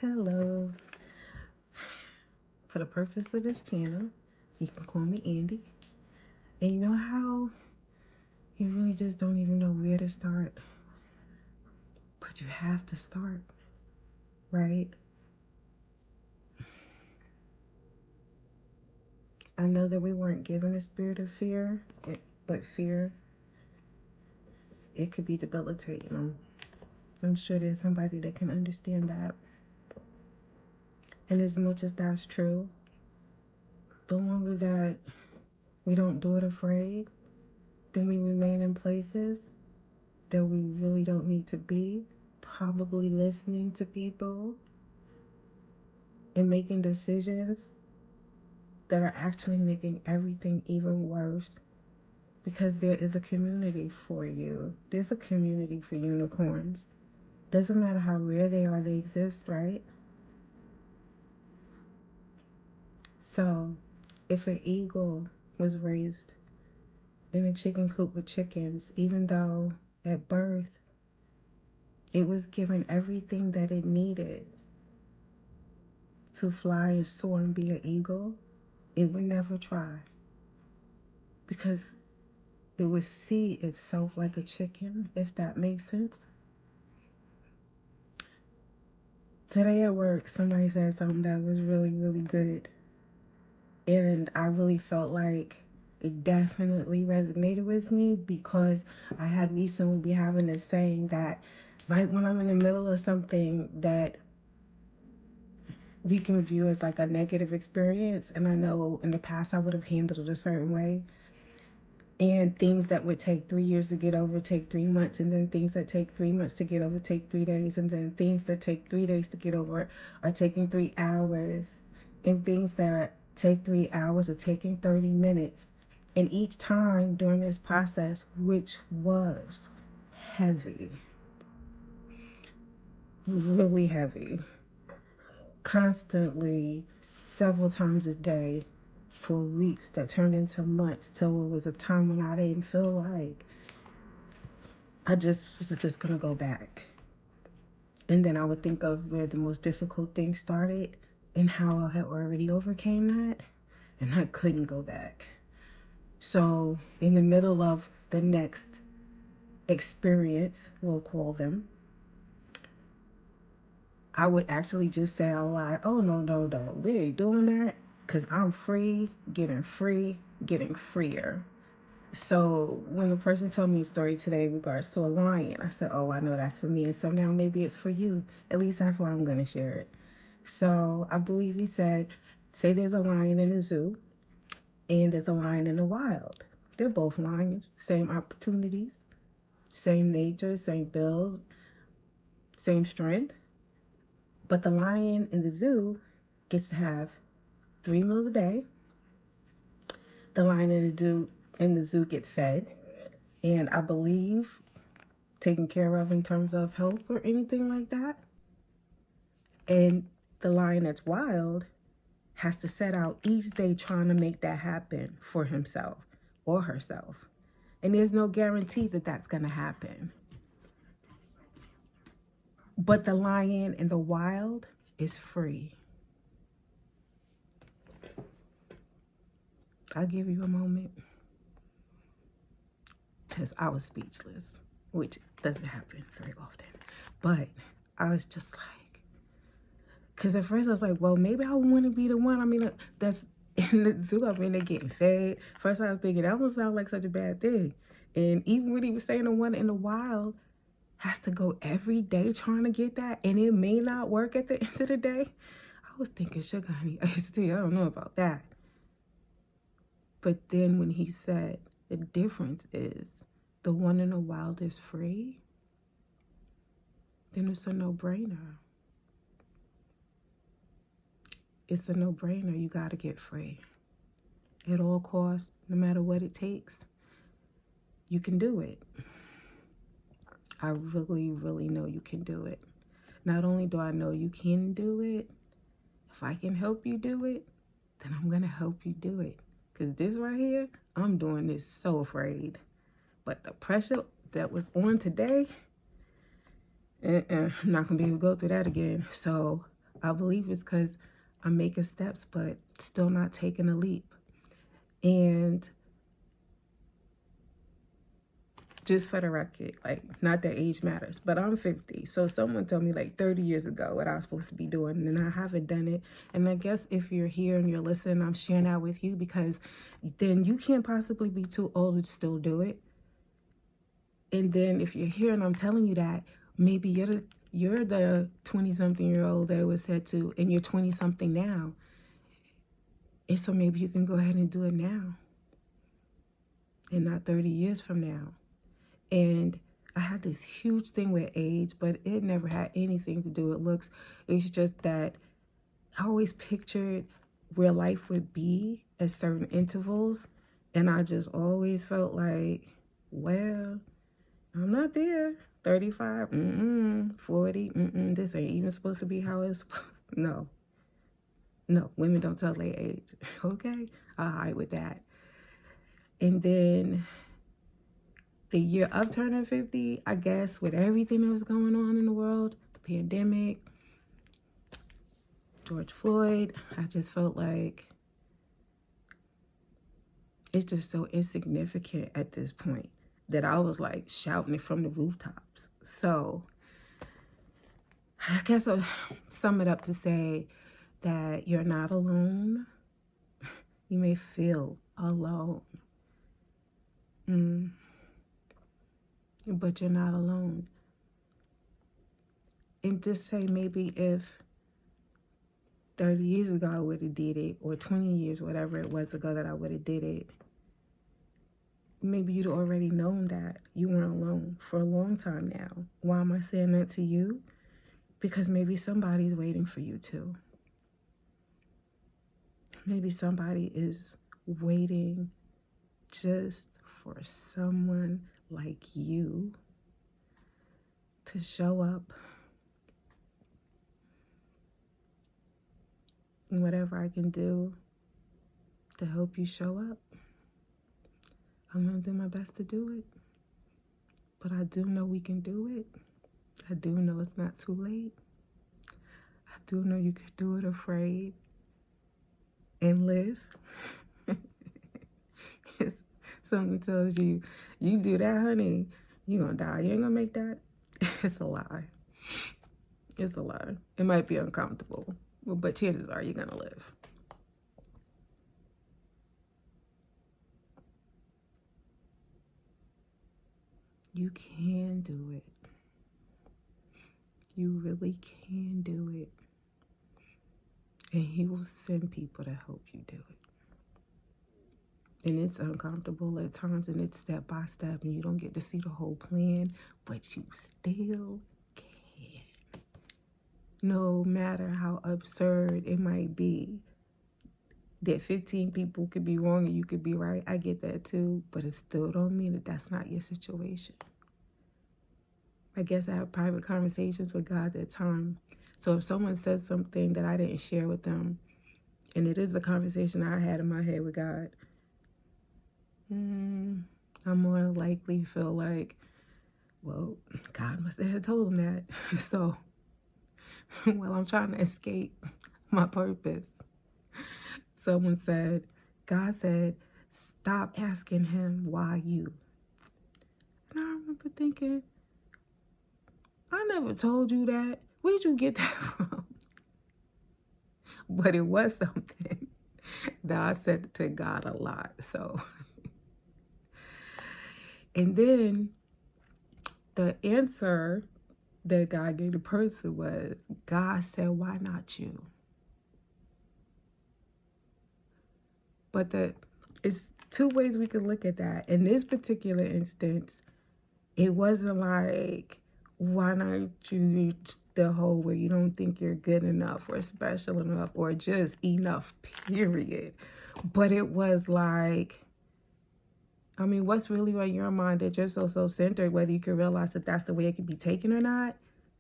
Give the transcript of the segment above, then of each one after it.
Hello. For the purpose of this channel, you can call me Andy. And you know how you really just don't even know where to start, but you have to start, right? I know that we weren't given a spirit of fear, but fear, it could be debilitating. I'm sure there's somebody that can understand that. And as much as that's true, the longer that we don't do it afraid, then we remain in places that we really don't need to be, probably listening to people and making decisions that are actually making everything even worse, because there is a community for you. There's a community for unicorns. Doesn't matter how rare they are, they exist, right? So if an eagle was raised in a chicken coop with chickens, even though at birth it was given everything that it needed to fly and soar and be an eagle, it would never try, because it would see itself like a chicken, if that makes sense. Today at work, somebody said something that was really, really good. And I really felt like it definitely resonated with me, because I had recently been having this saying that right when I'm in the middle of something that we can view as like a negative experience, and I know in the past I would have handled it a certain way, and things that would take 3 years to get over take 3 months, and then things that take 3 months to get over take 3 days, and then things that take 3 days to get over are taking 3 hours, and things that take 3 hours are taking 30 minutes. And each time during this process, which was heavy, really heavy, constantly, several times a day, for weeks that turned into months, till it was a time when I didn't feel like I just was just gonna go back. And then I would think of where the most difficult thing started and how I had already overcame that, and I couldn't go back. So in the middle of the next experience, we'll call them, I would actually just say out loud, oh, no, no, no, we ain't doing that, because I'm free, getting freer. So when the person told me a story today in regards to a lion, I said, oh, I know that's for me. And so now maybe it's for you. At least that's why I'm going to share it. So I believe he said, say there's a lion in a zoo and there's a lion in the wild. They're both lions, same opportunities, same nature, same build, same strength. But the lion in the zoo gets to have 3 meals a day. The lion in the zoo gets fed, and I believe taken care of in terms of health or anything like that. And the lion that's wild has to set out each day trying to make that happen for himself or herself. And there's no guarantee that that's going to happen. But the lion in the wild is free. I'll give you a moment, because I was speechless, which doesn't happen very often. But I was just like, because at first I was like, well, maybe I want to be the one. I mean, that's in the zoo. I mean, they're getting fed. First I was thinking, that don't sound like such a bad thing. And even when he was saying the one in the wild has to go every day trying to get that, and it may not work at the end of the day, I was thinking, sugar honey, iced tea, I don't know about that. But then when he said the difference is the one in the wild is free, then it's a no-brainer. It's a no-brainer. You got to get free. At all costs, no matter what it takes, you can do it. I really, really know you can do it. Not only do I know you can do it, if I can help you do it, then I'm going to help you do it. Because this right here, I'm doing this so afraid. But the pressure that was on today, I'm not going to be able to go through that again. So I believe it's because I'm making steps, but still not taking a leap. And just for the record, like, not that age matters, but I'm 50. So someone told me like 30 years ago what I was supposed to be doing, and I haven't done it. And I guess if you're here and you're listening, I'm sharing that with you, because then you can't possibly be too old to still do it. And then if you're here and I'm telling you that, maybe you're the 20-something-year-old that it was said to, and you're 20-something now. And so maybe you can go ahead and do it now and not 30 years from now. And I had this huge thing with age, but it never had anything to do with looks. It's just that I always pictured where life would be at certain intervals. And I just always felt like, well, I'm not there. 35, 40, this ain't even supposed to be how it's supposed. No, women don't tell their age. Okay, I'll hide with that. And then the year of turning 50, I guess, with everything that was going on in the world, the pandemic, George Floyd, I just felt like it's just so insignificant at this point that I was like shouting it from the rooftops. So I guess I'll sum it up to say that you're not alone. You may feel alone. But you're not alone. And just say, maybe if 30 years ago I would have did it, or 20 years, whatever it was ago that I would have did it, maybe you'd already known that you weren't alone for a long time now. Why am I saying that to you? Because maybe somebody's waiting for you too. Maybe somebody is waiting just for someone like you to show up. And whatever I can do to help you show up, I'm going to do my best to do it. But I do know we can do it. I do know it's not too late. I do know you could do it afraid and live. If someone tells you, you do that, honey, you're going to die. You ain't going to make that. It's a lie. It's a lie. It might be uncomfortable, but chances are you're going to live. You can do it. You really can do it. And he will send people to help you do it. And it's uncomfortable at times, and it's step by step, and you don't get to see the whole plan, but you still can. No matter how absurd it might be, that 15 people could be wrong and you could be right. I get that too, but it still don't mean that that's not your situation. I guess I have private conversations with God at time. So if someone says something that I didn't share with them, and it is a conversation I had in my head with God, I more likely feel like, well, God must have told him that. So while I'm trying to escape my purpose, someone said, God said, stop asking him why you. And I remember thinking, I never told you that. Where'd you get that from? But it was something that I said to God a lot. So, and then the answer that God gave the person was, God said, why not you? But it's two ways we can look at that. In this particular instance, it wasn't like, why not you, the whole where you don't think you're good enough or special enough or just enough, period. But it was like, I mean, what's really on your mind that you're so centered, whether you can realize that that's the way it can be taken or not,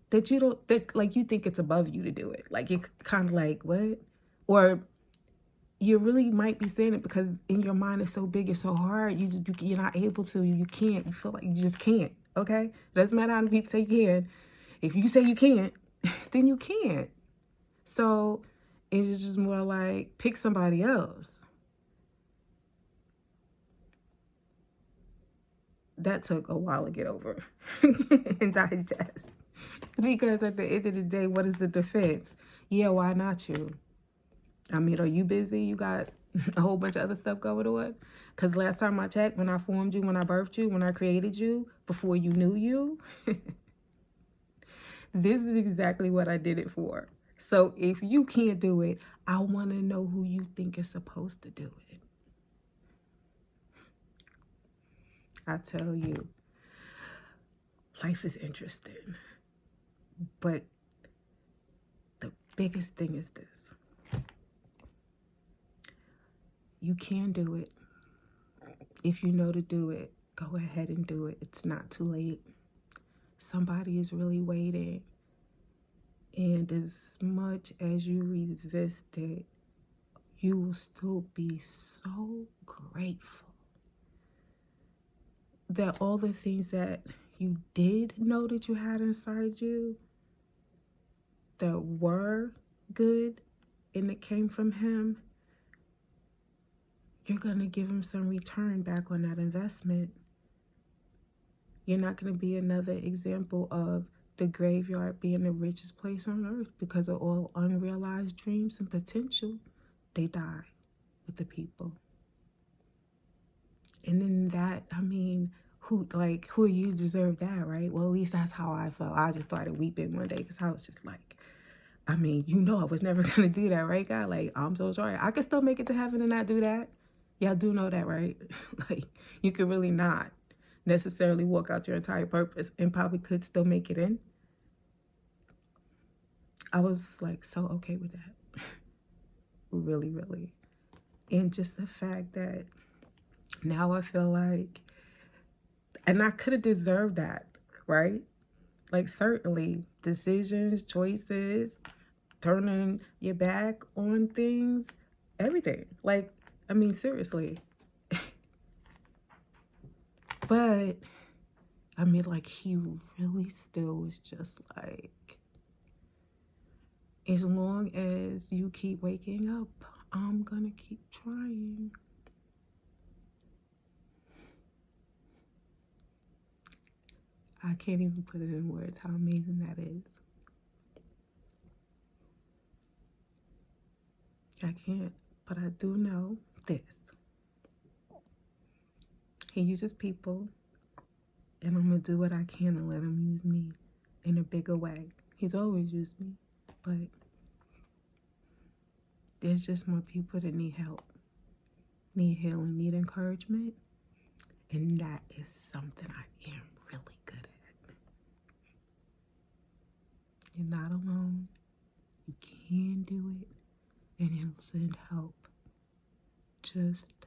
that you don't, that like you think it's above you to do it. Like you're kind of like, what? Or you really might be saying it because in your mind it's so big, it's so hard, you're not able to, you can't, you feel like you just can't, okay? Doesn't matter how many people say you can. If you say you can't, then you can't. So it's just more like pick somebody else. That took a while to get over and digest. Because at the end of the day, what is the defense? Yeah, why not you? I mean, are you busy? You got a whole bunch of other stuff going on? Because last time I checked, when I formed you, when I birthed you, when I created you, before you knew you, this is exactly what I did it for. So if you can't do it, I want to know who you think is supposed to do it. I tell you, life is interesting. But the biggest thing is this. You can do it. If you know to do it, go ahead and do it. It's not too late. Somebody is really waiting. And as much as you resist it, you will still be so grateful that all the things that you did know that you had inside you that were good and it came from him, you're going to give him some return back on that investment. You're not going to be another example of the graveyard being the richest place on earth because of all unrealized dreams and potential. They die with the people. And then that, I mean, who you deserve that, right? Well, at least that's how I felt. I just started weeping one day because I was just like, I mean, I was never going to do that, right, God? Like, I'm so sorry. I could still make it to heaven and not do that. Y'all do know that, right? Like, you could really not necessarily walk out your entire purpose and probably could still make it in. I was like so okay with that. Really, really. And just the fact that now I feel like, and I could have deserved that, right? Like, certainly decisions, choices, turning your back on things, everything. Like, I mean, seriously. But I mean, like, he really still was just like, as long as you keep waking up, I'm gonna keep trying. I can't even put it in words how amazing that is. I can't, but I do know this. He uses people, and I'm gonna do what I can to let him use me in a bigger way. He's always used me, but there's just more people that need help, need healing, need encouragement, and that is something I am really good at. You're not alone. You can do it, and he'll send help. Just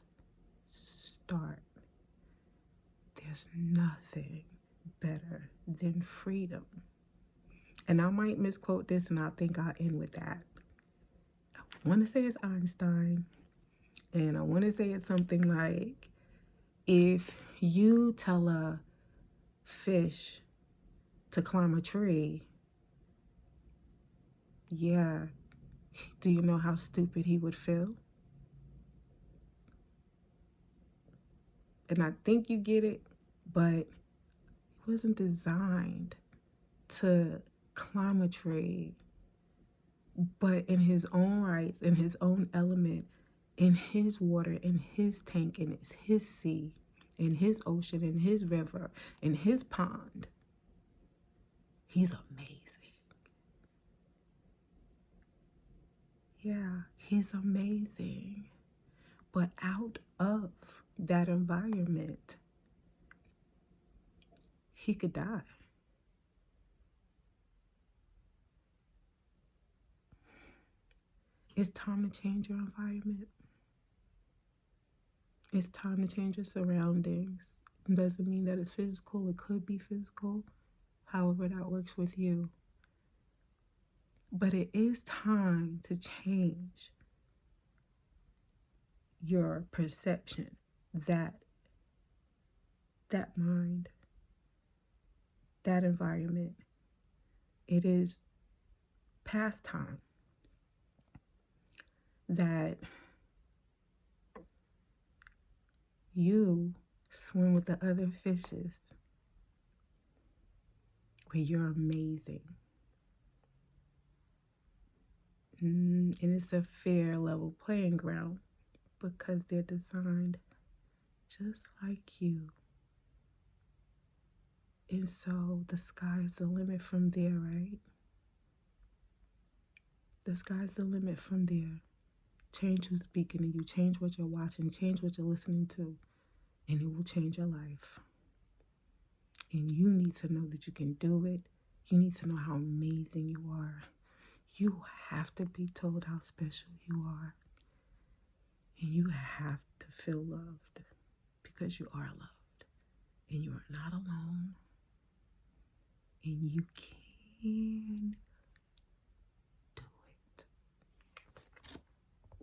start. There's nothing better than freedom. And I might misquote this, and I think I'll end with that. I want to say it's Einstein, and I want to say it's something like, if you tell a fish to climb a tree, yeah, do you know how stupid he would feel? And I think you get it, but he wasn't designed to climb a tree, but in his own rights, in his own element, in his water, in his tank, in his sea, in his ocean, in his river, in his pond. He's amazing. Yeah, he's amazing. But out of that environment, he could die. It's time to change your environment. It's time to change your surroundings. It doesn't mean that it's physical. It could be physical, however that works with you. But it is time to change your perception, that mind, that environment. It is past time that you swim with the other fishes, where you're amazing. And it's a fair, level playing ground because they're designed just like you. And so the sky's the limit from there, right? The sky's the limit from there. Change who's speaking to you, change what you're watching, change what you're listening to, and it will change your life. And you need to know that you can do it. You need to know how amazing you are. You have to be told how special you are. And you have to feel loved because you are loved. And you are not alone. And you can